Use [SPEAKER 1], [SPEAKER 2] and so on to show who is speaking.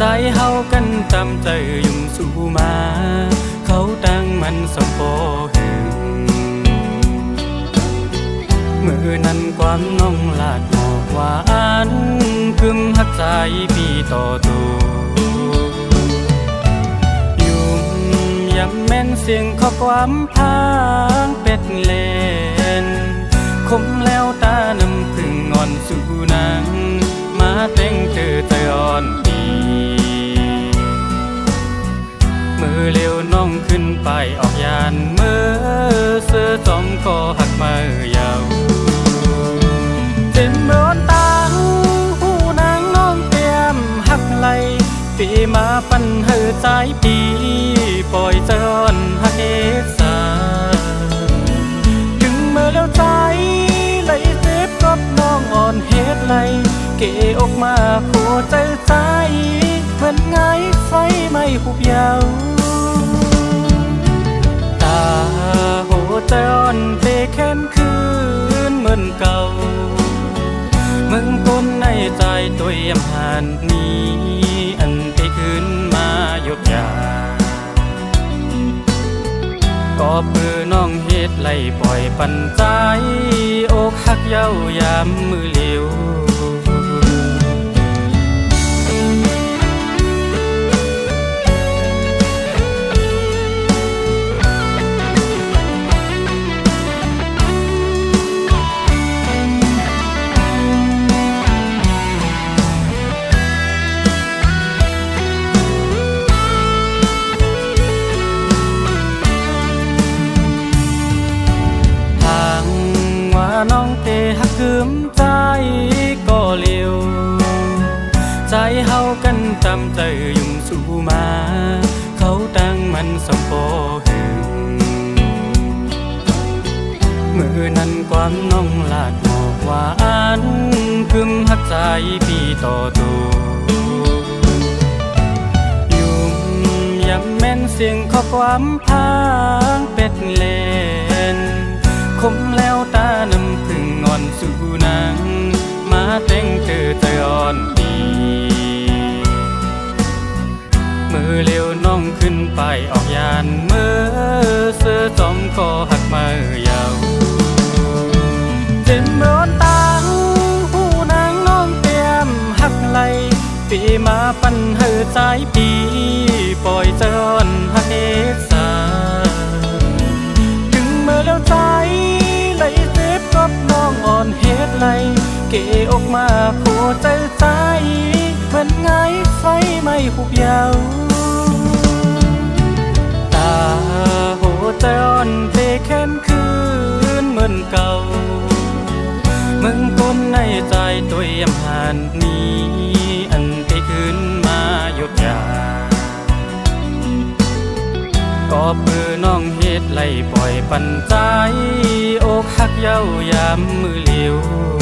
[SPEAKER 1] ใจเฮากันตามใจยุ่งสู่มาเขาตั้งมันสมโปหึงมือนั้นความน้องลาดหมอกหวานกึมหักใจพี่ต่อตัวยุ่มย้ำแม่นเสียงข้อความพางเป็ดเล่นคมแล้วตาน้ำพึ่งงอนสู่นางมาเต้งเจอใจอ่อนดีมือเร็วน้องขึ้นไปออกยานเมื่อเสื้อจอมก็หักมือยาวเต็มโดนตาหูนางน้องเตรียมหักไหลปีมาปันเหือใจปีปล่อยเจอนหักเอสาถึงเมื่อแล้วใจไหลเจ็บกับน้องอ่อนเฮ็ดไหลเกออกมาผัวใจใจเหมือนไงไฟไม่หุบยาวตาโหใจอ่อนเตะแค้นคืนเหมือนเก่ามึงต้นในใจตัวเยี่ยมหันนี้อันเตะคืนมาหยุดยาก็เพื่อน้องเฮ็ดไล่ปล่อยปันใจอกหักเย้ายามมือเลี้ยวน้องเตหักคืมใจก็เลี้ยวใจเฮากันตามใจยุ่งสู่มาเขาตั้งมันสมโปหึงมือนั้นความน้องลาดหมอกหวานคืมหักใจพี่ต่อตัวยุ่งย้ำแม่นเสียงข้อความพางเป็ดเล่นคมแล้วตาน้ำพึ่งงอนสู่นางมาเต้งเจอใจอ่อนดีมือเร็วน้องขึ้นไปออกยานเมื่อเสื้อจอมก็หักมือยาวเจ็บโดนตาหูนางน้องเตรียมหักไหลปีมาปันเหือใจปีปล่อยเจอนหักเอสาถึงเมื่อแล้วใจไหลเจ็บกับน้องอ่อนเฮ็ดไหลเกออกมาผัวใจใจเหมือนไงไฟไม่หุบยาวตาโหใจอ่อนเตะแค้นคืนเหมือนเก่ามึงต้นในใจตัวเยี่ยมหันนี้อันเตะคืนมาหยุดยาก็เพื่อน้องเฮ็ดไล่ปล่อยปันใจอกหักเย้ายามมือเลี้ยว